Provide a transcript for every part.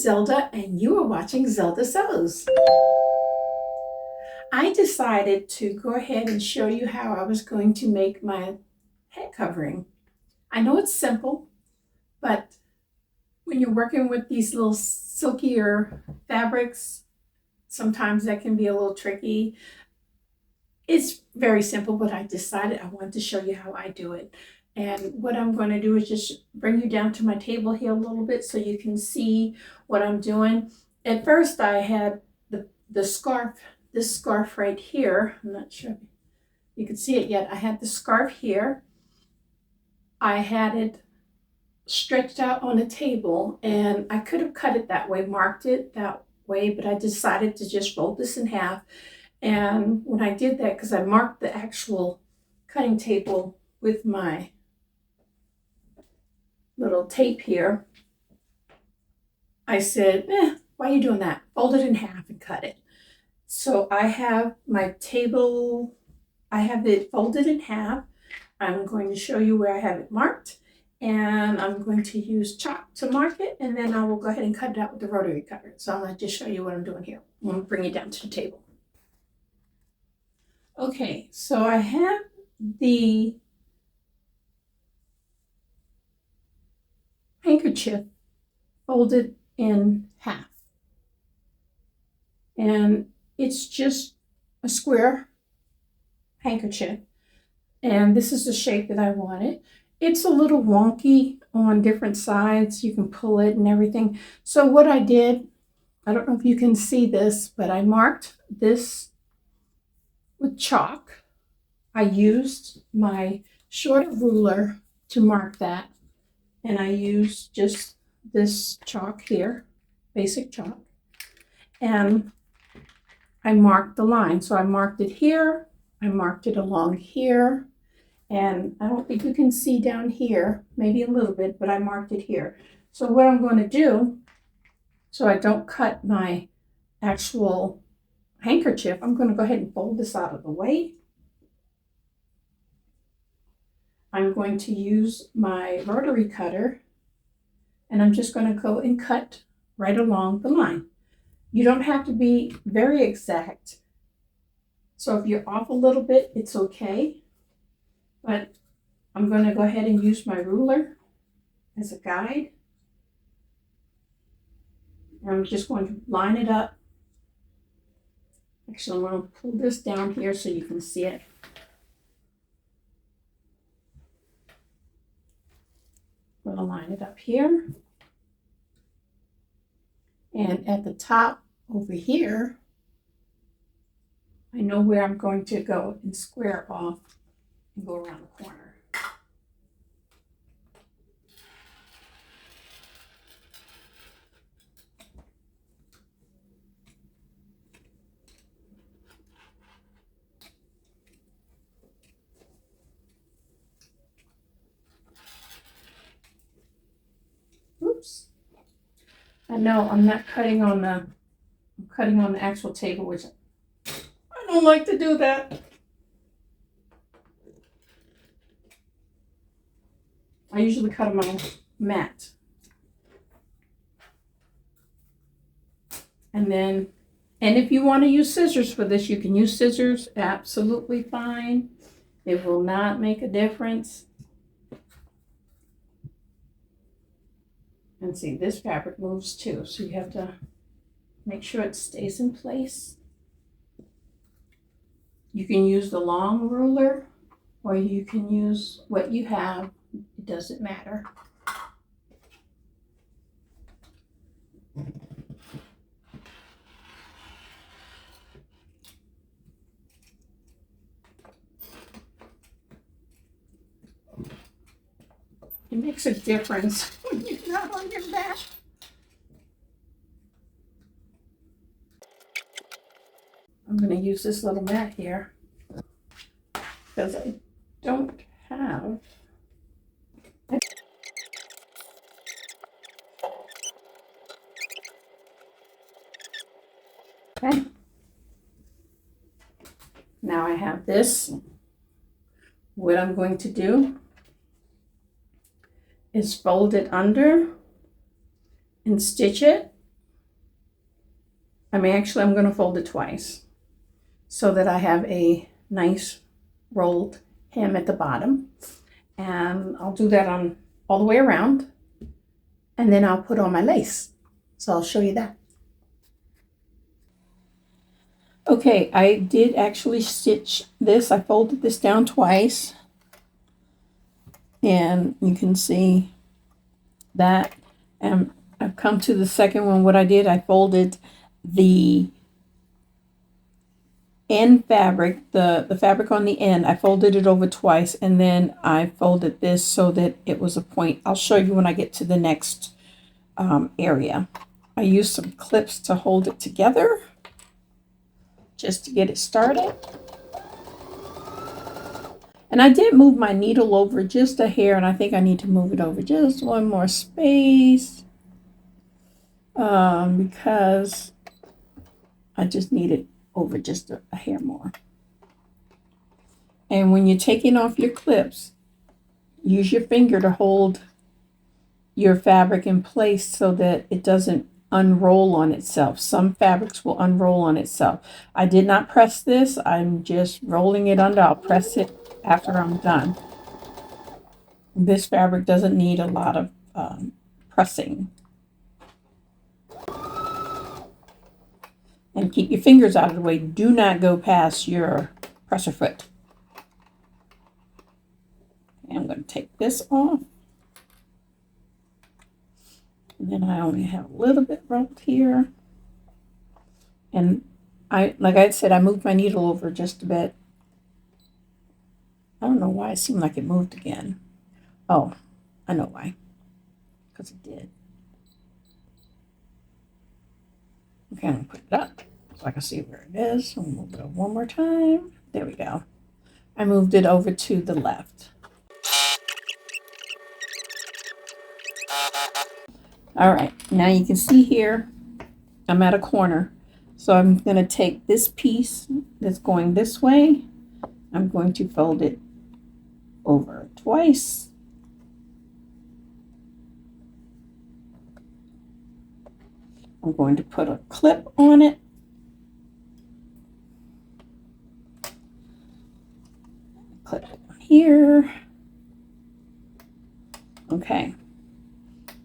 Zelda, and you are watching Zelda Sews. I decided to go ahead and show you how I was going to make my head covering. I know it's simple, but when you're working with these little silkier fabrics, sometimes that can be a little tricky. It's very simple, but I decided I wanted to show you how I do it. And what I'm going to do is just bring you down to my table here a little bit so you can see what I'm doing. At first I had the scarf, this scarf right here. I'm not sure if you can see it yet. I had the scarf here. I had it stretched out on a table, and I could have cut it that way, marked it that way, but I decided to just fold this in half. And when I did that, because I marked the actual cutting table with my little tape here, I said, why are you doing that? Fold it in half and cut it. So I have my table, I have it folded in half. I'm going to show you where I have it marked, and I'm going to use chalk to mark it, and then I will go ahead and cut it out with the rotary cutter. So I'm going to just show you what I'm doing here. I'm going to bring it down to the table. Okay, so I have the handkerchief folded in half, and it's just a square handkerchief, and this is the shape that I wanted. It's a little wonky on different sides. You can pull it and everything. So what I did, I don't know if you can see this, but I marked this with chalk. I used my shorter ruler to mark that, and I used just this chalk here, basic chalk, and I marked the line. So I marked it here, I marked it along here, and I don't think you can see down here, maybe a little bit, but I marked it here. So what I'm going to do, so I don't cut my actual handkerchief, I'm going to go ahead and fold this out of the way. I'm going to use my rotary cutter, and I'm just going to go and cut right along the line. You don't have to be very exact. So if you're off a little bit, it's okay. But I'm going to go ahead and use my ruler as a guide. And I'm just going to line it up. Actually, I'm going to pull this down here so you can see it. I'm going to line it up here. And at the top over here, I know where I'm going to go and square off and go around the corner. Oops. I know I'm not cutting on the, I'm cutting on the actual table, which I don't like to do that. I usually cut on my mat. And then, and if you want to use scissors for this, you can use scissors, absolutely fine. It will not make a difference. And see, this fabric moves too, so you have to make sure it stays in place. You can use the long ruler, or you can use what you have. It doesn't matter. It makes a difference when you're not on your back. I'm going to use this little mat here because I don't have. Okay. Now I have this. What I'm going to do is fold it under and stitch it I'm going to fold it twice so that I have a nice rolled hem at the bottom. And I'll do that on all the way around. And then I'll put on my lace. So I'll show you that. Okay, I did actually stitch this. I folded this down twice. And you can see that. And I've come to the second one. What I did, I folded the end fabric, the fabric on the end, I folded it over twice, and then I folded this so that it was a point. I'll show you when I get to the next area. I used some clips to hold it together just to get it started. And I did move my needle over just a hair, and I think I need to move it over just one more space because I just need it over just a hair more. And when you're taking off your clips, use your finger to hold your fabric in place so that it doesn't unroll on itself. Some fabrics will unroll on itself. I did not press this. I'm just rolling it under. I'll press it after I'm done. This fabric doesn't need a lot of pressing. And keep your fingers out of the way. Do not go past your presser foot. And I'm going to take this off. And then I only have a little bit rolled here. And like I said, I moved my needle over just a bit. I don't know why it seemed like it moved again. Oh, I know why. Because it did. Okay, I'm going to put it up so I can see where it is. I'll move it over one more time. There we go. I moved it over to the left. All right, now you can see here, I'm at a corner. So I'm going to take this piece that's going this way. I'm going to fold it over twice. I'm going to put a clip on it. Clip it on here. Okay.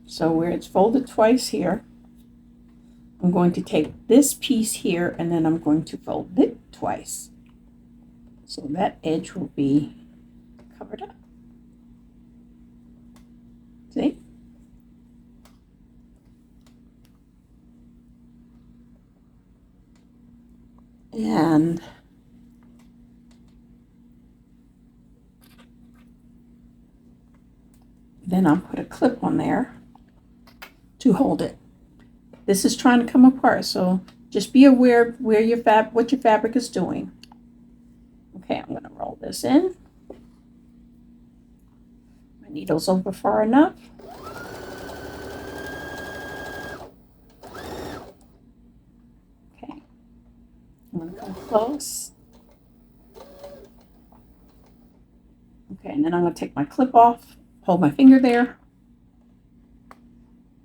So where it's folded twice here, I'm going to take this piece here and then I'm going to fold it twice. So that edge will be covered up. See? And then I'll put a clip on there to hold it. This is trying to come apart, so just be aware of where your what your fabric is doing. Okay, I'm going to roll this in. My needle's over far enough. Okay, I'm going to come close. Okay, and then I'm going to take my clip off, hold my finger there,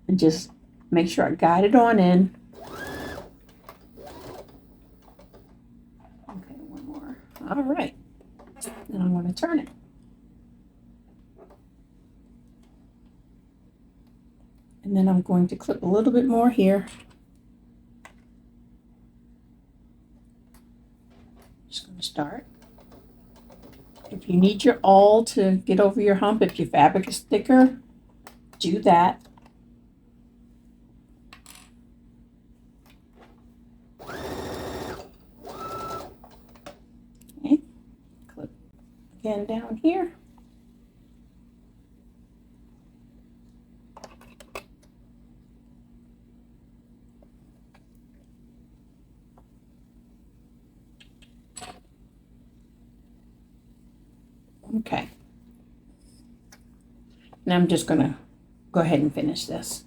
and just make sure I guide it on in. Okay, one more. All right. Then I'm going to turn it. And then I'm going to clip a little bit more here. Just going to start. If you need your awl to get over your hump, if your fabric is thicker, do that. Okay. Clip again down here. Okay. Now I'm just going to go ahead and finish this.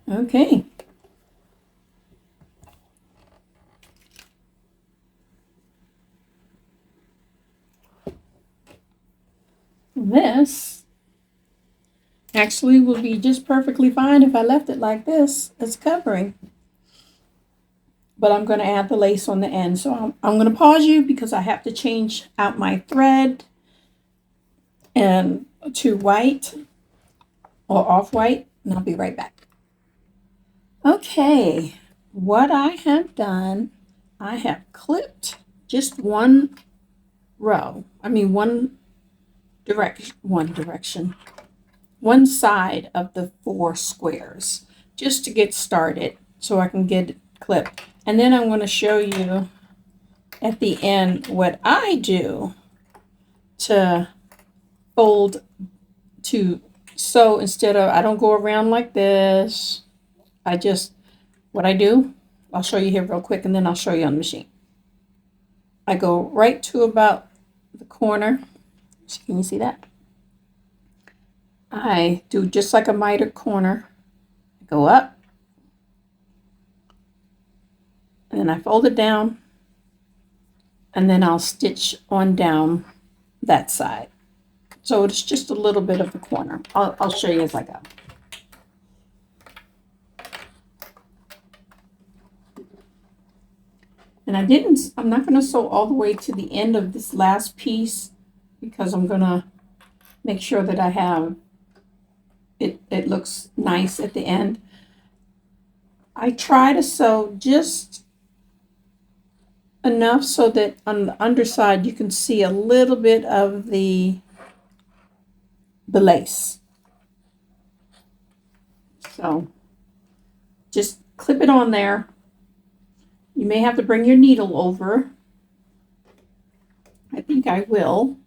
Okay. This actually will be just perfectly fine if I left it like this as covering. But I'm going to add the lace on the end. So I'm going to pause you because I have to change out my thread and to white or off-white, and I'll be right back. Okay, what I have done, I have clipped just one row. I mean one direction, one side of the 4 squares, just to get started so I can get it clipped. And then I'm going to show you at the end what I do to fold, to sew. Instead of, I don't go around like this. I just, what I do, I'll show you here real quick, and then I'll show you on the machine. I go right to about the corner. Can you see that? I do just like a mitered corner. I go up, and then I fold it down, and then I'll stitch on down that side. So it's just a little bit of the corner. I'll show you as I go. And I'm not going to sew all the way to the end of this last piece because I'm going to make sure that I have it looks nice at the end. I try to sew just enough so that on the underside you can see a little bit of the lace. So just clip it on there. You may have to bring your needle over. I think I will.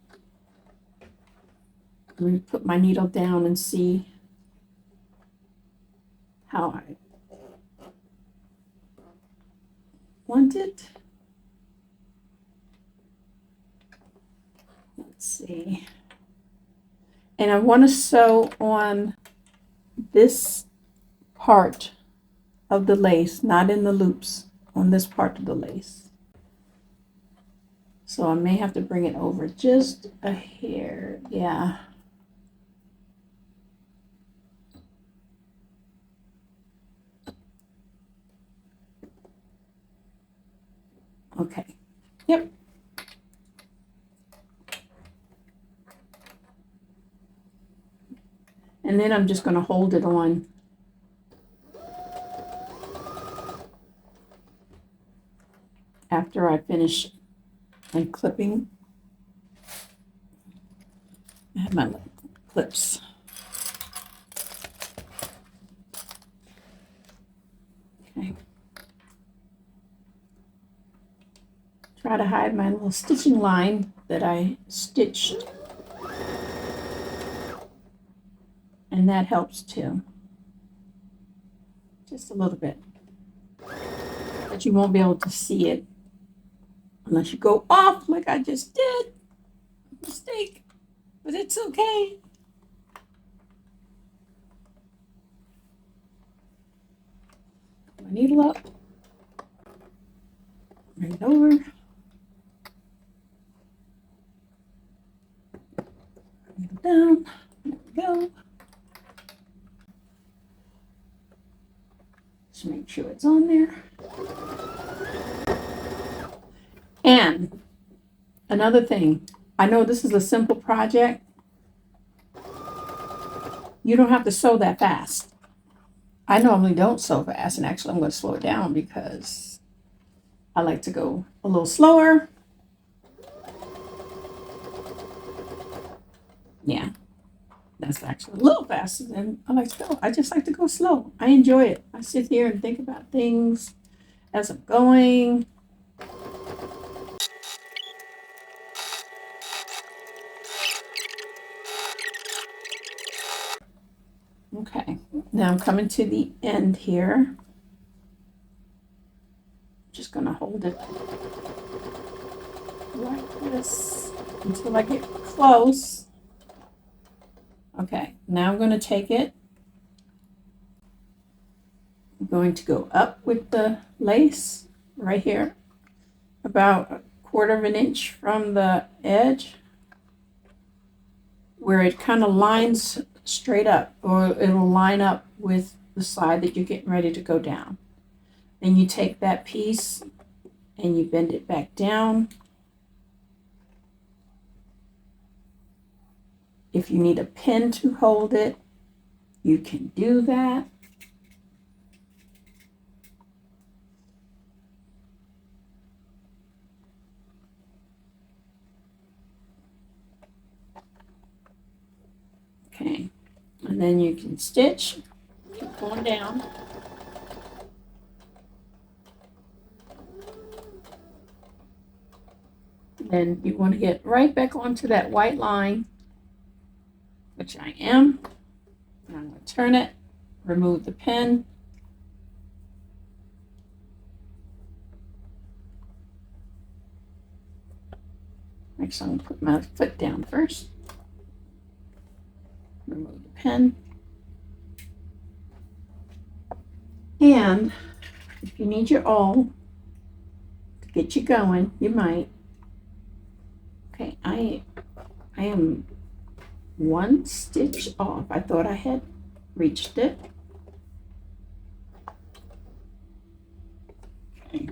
Let me put my needle down and see how I want it. Let's see. And I want to sew on this part of the lace, not in the loops, on this part of the lace. So I may have to bring it over just a hair. Yeah. Okay. Yep. And then I'm just going to hold it on. After I finish and clipping. I have my clips. Okay. Try to hide my little stitching line that I stitched. And that helps too. Just a little bit. But you won't be able to see it unless you go off like I just did. Mistake. But it's okay. Put my needle up. Bring it over. Bring it down. There we go. Just make sure it's on there. And another thing, I know this is a simple project. You don't have to sew that fast. I normally don't sew fast, and actually I'm going to slow it down because I like to go a little slower. Yeah, that's actually a little faster than I like to go. I just like to go slow. I enjoy it. I sit here and think about things as I'm going. Okay, now I'm coming to the end here. Just gonna hold it like this until I get close. Okay, now I'm going to take it. I'm going to go up with the lace right here, about 1/4 of an inch from the edge. where it kind of lines straight up, or it'll line up with the side that you're getting ready to go down. Then you take that piece and you bend it back down. If you need a pin to hold it, you can do that. Okay, and then you can stitch, keep going down. Then you want to get right back onto that white line, which I am. And I'm going to turn it, remove the pin. Actually, I'm going to put my foot down first. Remove the pin. And if you need your awl to get you going, you might. Okay, I am one stitch off. I thought I had reached it. Okay.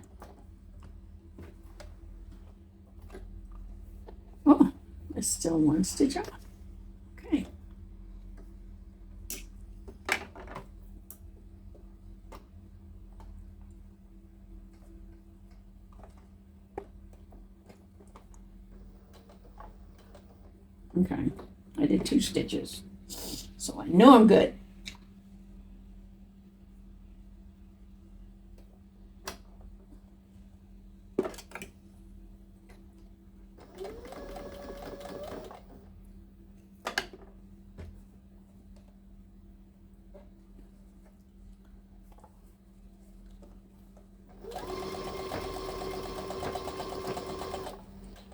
Oh, there's still one stitch off. Okay. Okay, I did 2 stitches, so I know I'm good.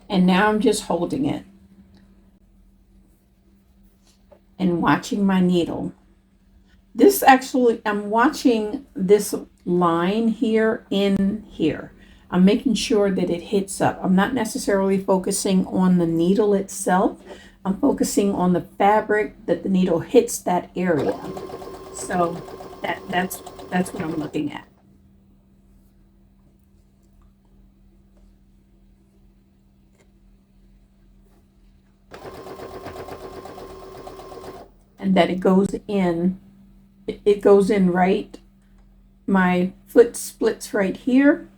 And now I'm just holding it and watching my needle. This actually, I'm watching this line here in here. I'm making sure that it hits up. I'm not necessarily focusing on the needle itself. I'm focusing on the fabric, that the needle hits that area. So that's what I'm looking at. And that it goes in right, my foot splits right here,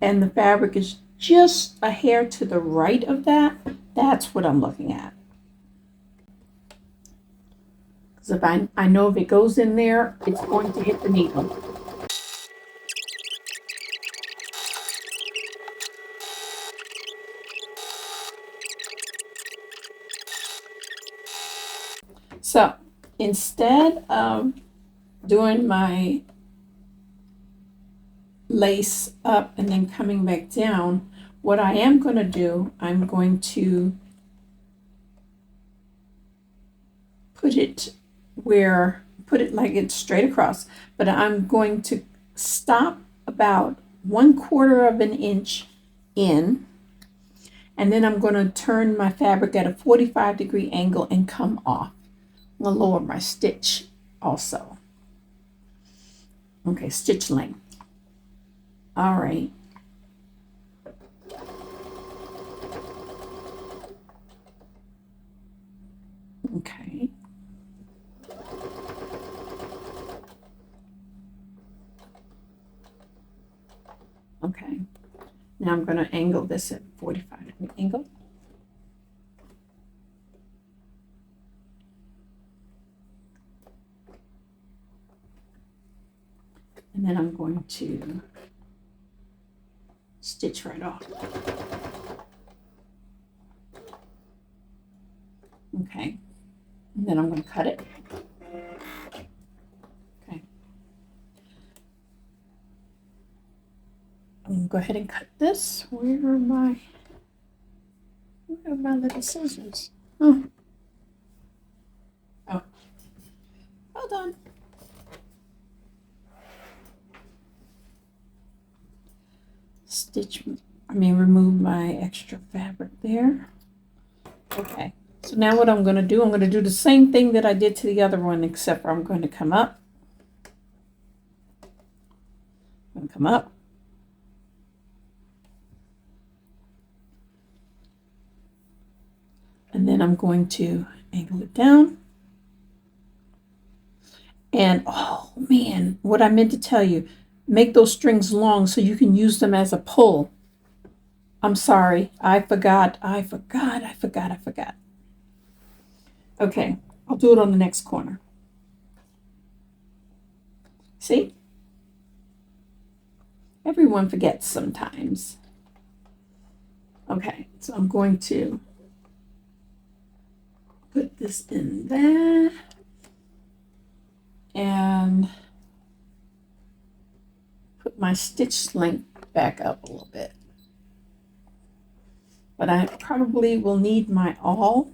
and the fabric is just a hair to the right of that. That's what I'm looking at. Because if I know if it goes in there, it's going to hit the needle. So instead of doing my lace up and then coming back down, what I am going to do, I'm going to put it like it's straight across, but I'm going to stop about 1/4 of an inch in, and then I'm going to turn my fabric at a 45-degree angle and come off. I'm going to lower my stitch also. Okay, stitch length. All right. Okay. Okay. Now I'm going to angle this at 45-degree angle. And then I'm going to stitch right off. Okay. And then I'm going to cut it. Okay. I'm going to go ahead and cut this. Where are my little scissors? Oh. Oh. Hold on. Remove my extra fabric there. Okay, So now what I'm going to do the same thing that I did to the other one, except for I'm going to come up. I'm going to come up. And then I'm going to angle it down. And oh man, what I meant to tell you, make those strings long so you can use them as a pull. I'm sorry, I forgot. Okay, I'll do it on the next corner. See? Everyone forgets sometimes. Okay, so I'm going to put this in there and put my stitch length back up a little bit. But I probably will need my awl.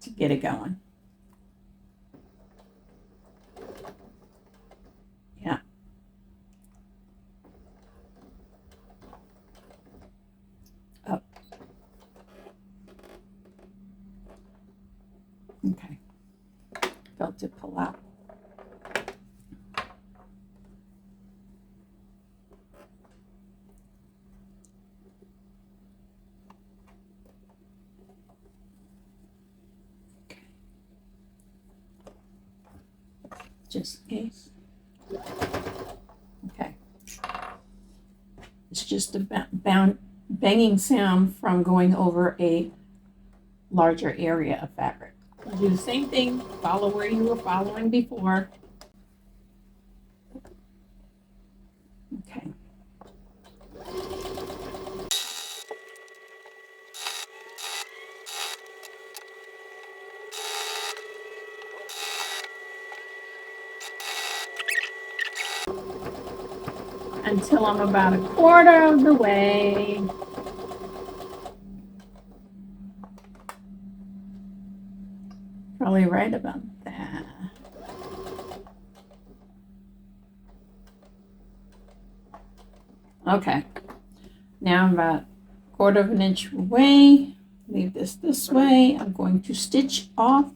To get it going. Yeah. Up. Okay. Felt it pull out. Just in case. Okay. It's just a banging sound from going over a larger area of fabric. I'll do the same thing, follow where you were following before. Okay. Until I'm about a quarter of the way. Probably right about that. Okay. Now I'm about a quarter of an inch away. Leave this way. I'm going to stitch off.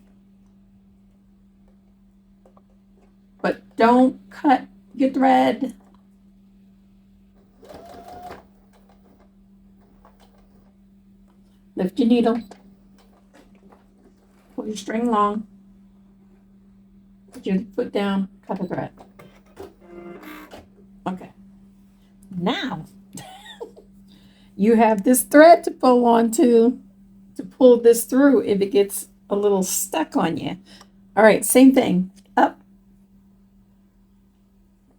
But don't cut your thread. Lift your needle. Pull your string long. Put your foot down. Cut the thread. Okay. Now, you have this thread to pull onto to pull this through if it gets a little stuck on you. All right, same thing. Up.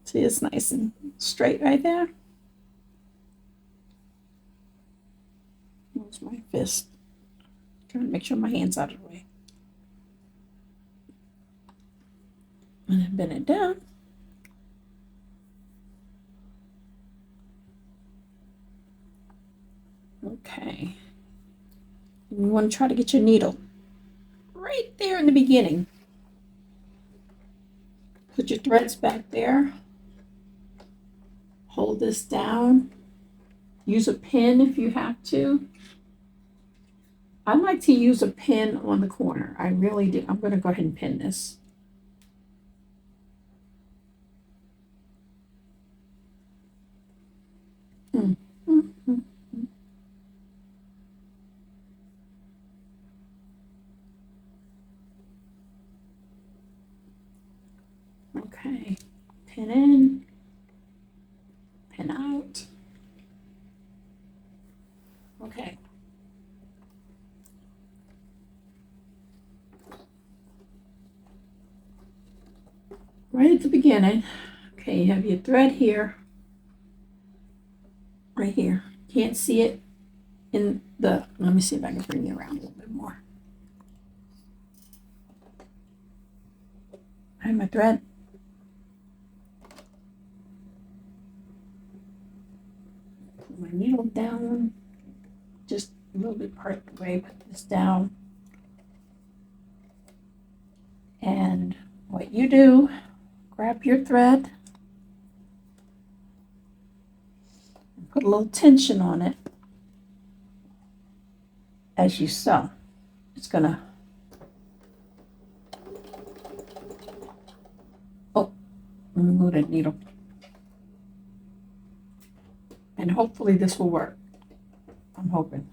See, it's nice and straight right there. Where's my fist? Trying to make sure my hand's out of the way. And then bend it down. Okay. And you want to try to get your needle right there in the beginning. Put your threads back there. Hold this down. Use a pin if you have to. I like to use a pin on the corner. I really do. I'm going to go ahead and pin this. Okay, pin in, pin out. Okay. Right at the beginning, okay, you have your thread here, right here. Can't see it in the, let me see if I can bring it around a little bit more. I have my thread. Put my needle down, just a little bit part of the way, put this down. And what you do, grab your thread, a little tension on it as you sew. It's gonna, oh, remove that needle. And hopefully this will work. I'm hoping.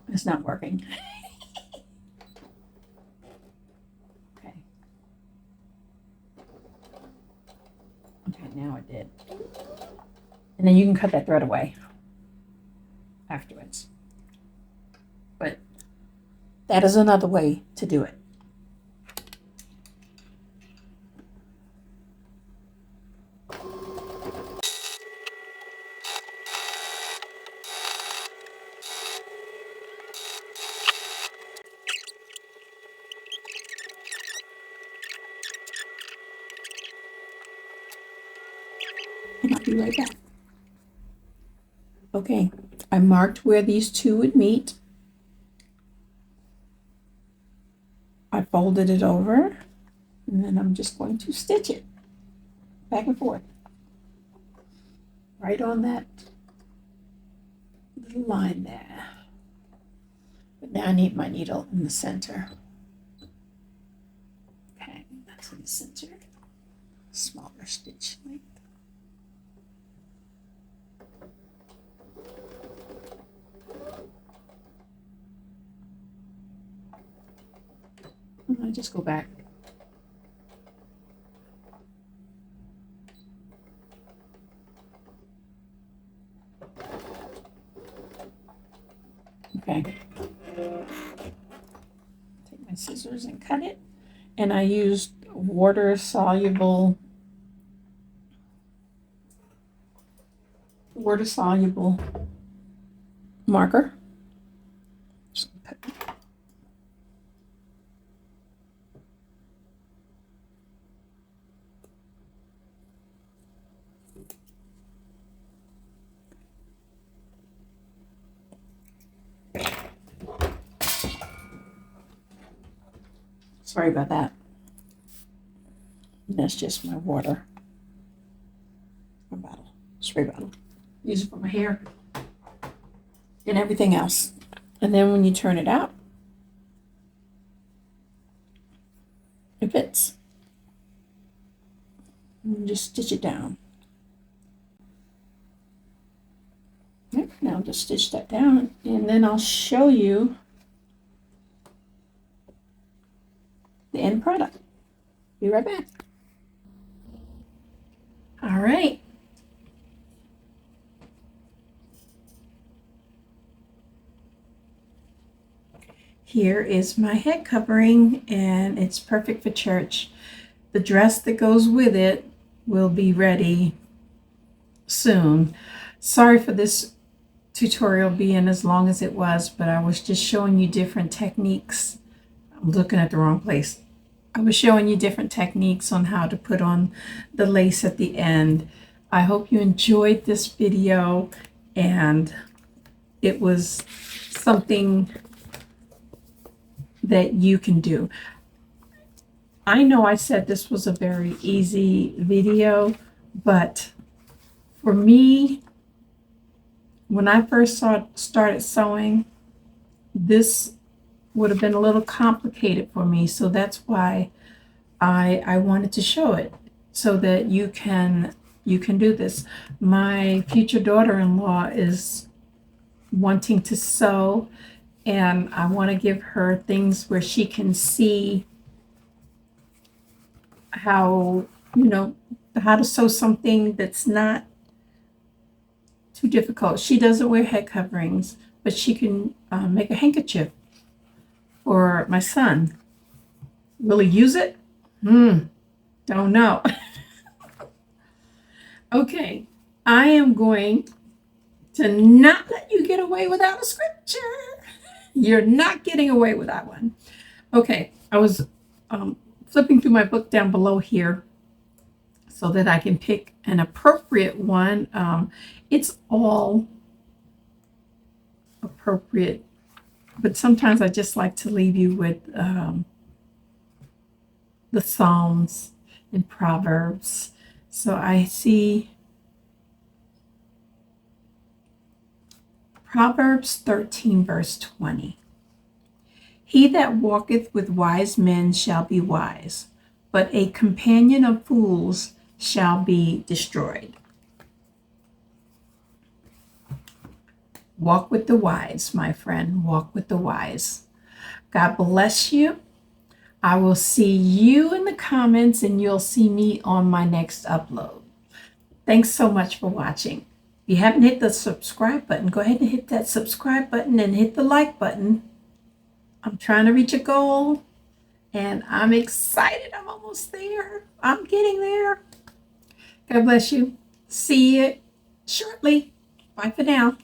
It's not working. Okay. Okay, now it did. And then you can cut that thread away afterwards. But that is another way to do it. And I'll be right back. Okay, I marked where these two would meet. I folded it over, and then I'm just going to stitch it back and forth. Right on that little line there. But now I need my needle in the center. Okay, that's in the center. Smaller stitch length. And I just go back. Okay. Take my scissors and cut it. And I used water-soluble marker. Just cut. Sorry about that. That's just my water. My bottle, spray bottle. Use it for my hair and everything else. And then when you turn it out, it fits. And just stitch it down. Yep, now just stitch that down, and then I'll show you the end product. Be right back. All right. Here is my head covering, and it's perfect for church. The dress that goes with it will be ready soon. Sorry for this tutorial being as long as it was, but I was just showing you different techniques. I'm looking at the wrong place. I was showing you different techniques on how to put on the lace at the end. I hope you enjoyed this video and it was something that you can do. I know I said this was a very easy video, but for me, when I first started sewing, this would have been a little complicated for me. So that's why I wanted to show it so that you can do this. My future daughter-in-law is wanting to sew, and I want to give her things where she can see how, how to sew something that's not too difficult. She doesn't wear head coverings, but she can make a handkerchief for my son. Will he use it? Don't know. Okay, I am going to not let you get away without a scripture. You're not getting away with that one. Okay, I was flipping through my book down below here so that I can pick an appropriate one. It's all appropriate, but sometimes I just like to leave you with the Psalms and Proverbs. So I see Proverbs 13, verse 20. He that walketh with wise men shall be wise, but a companion of fools shall be destroyed. Walk with the wise, my friend. Walk with the wise. God bless you. I will see you in the comments, and you'll see me on my next upload. Thanks so much for watching. If you haven't hit the subscribe button, go ahead and hit that subscribe button and hit the like button. I'm trying to reach a goal, and I'm excited. I'm almost there. I'm getting there. God bless you. See you shortly. Bye for now.